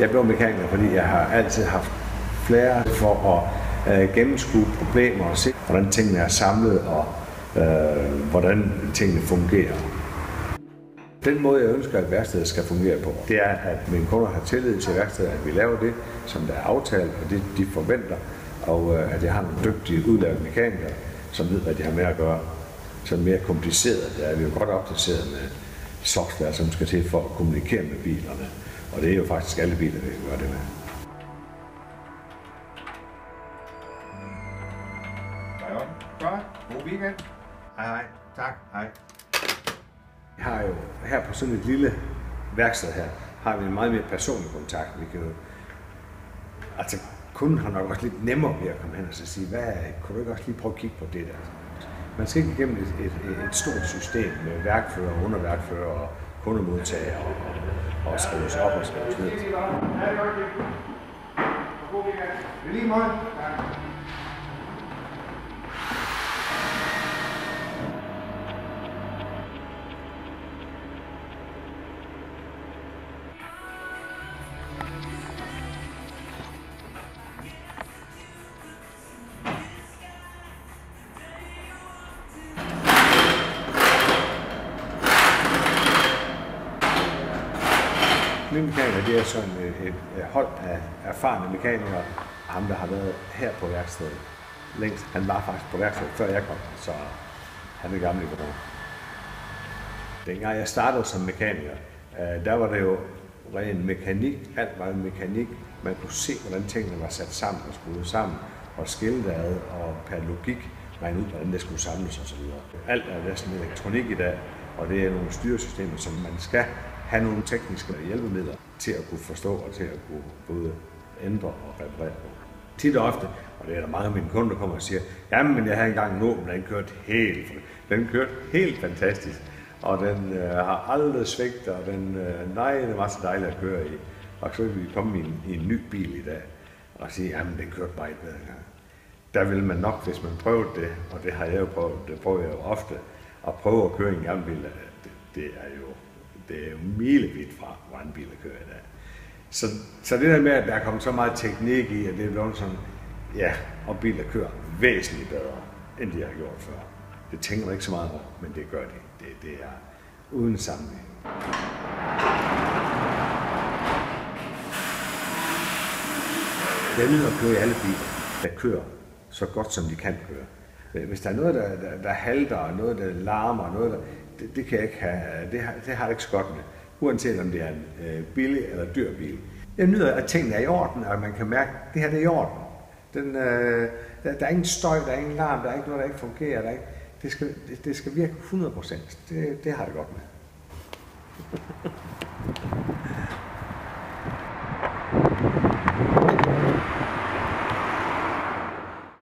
Jeg blev mekaniker, fordi jeg har altid haft flere for at gennemskue problemer og se, hvordan tingene er samlet og hvordan tingene fungerer. Den måde, jeg ønsker, at værkstedet skal fungere på, det er, at mine kunder har tillid til værkstedet, at vi laver det, som der er aftalt, og det de forventer, og at jeg har nogle dygtige udlærte mekanikere, som ved, hvad de har med at gøre. Så mere kompliceret, der er vi jo godt opdateret med software, som skal til for at kommunikere med bilerne. Og det er jo faktisk alle biler, vi kan gøre det med. Godt. God weekend. Hej. Tak. Hej. Vi har jo her på sådan et lille værksted her, har vi en meget mere personlig kontakt. Vi kan jo, altså kunden har nok også lidt nemmere ved at komme hen og sige, kunne du ikke også lige prøve at kigge på det der? Man skal ikke igennem et stort system med værkfører, underværkfører og kundemodtager og skrives op og skrives ned. Lige måde. Mine mekanikere, det er sådan et hold af erfarne mekanikere. Ham, der har været her på værkstedet længst, han var faktisk på værkstedet, før jeg kom, så han er gammel i går. Dengang jeg startede som mekaniker, der var det jo ren mekanik. Alt var mekanik. Man kunne se, hvordan tingene var sat sammen og skruet sammen og skilt ad, og per logik regne ud, hvordan det skulle samles osv. Alt er næsten elektronik i dag, og det er nogle styresystemer, som man skal have nogle tekniske hjælpemidler til at kunne forstå og til at kunne både ændre og reparere på. Tit og ofte, og det er der mange af mine kunder, der kommer og siger, jamen jeg havde engang en Opel, den kørte helt fantastisk, og den har aldrig svigtet, og den var så dejlig at køre i. Og så vil vi komme i en ny bil i dag og sige, jamen den kørte meget bedre. Der vil man nok, hvis man prøvede det, og det har jeg jo prøvet, det prøver jeg jo ofte, at prøve at køre en gammel bil, det er jo milevidt fra, hvordan biler kører i dag. Så det der med, at der er kommet så meget teknik i, at det er blevet sådan, ja, og biler kører væsentligt bedre, end de har gjort før. Det tænker man ikke så meget over, men det gør de. Det er uden sammenhæng. Jeg nyder at køre i alle biler, der kører så godt, som de kan køre. Hvis der er noget, der halter, og noget, der larmer, noget, det kan jeg ikke have, det har jeg ikke så godt med. Uanset om det er en billig eller dyr bil. Jeg nyder, at tingene er i orden, og man kan mærke, at det her det er i orden. Der er ingen støj, der er ingen larm, der er ikke noget, der ikke fungerer. Det skal virke 100%. Det har jeg godt med.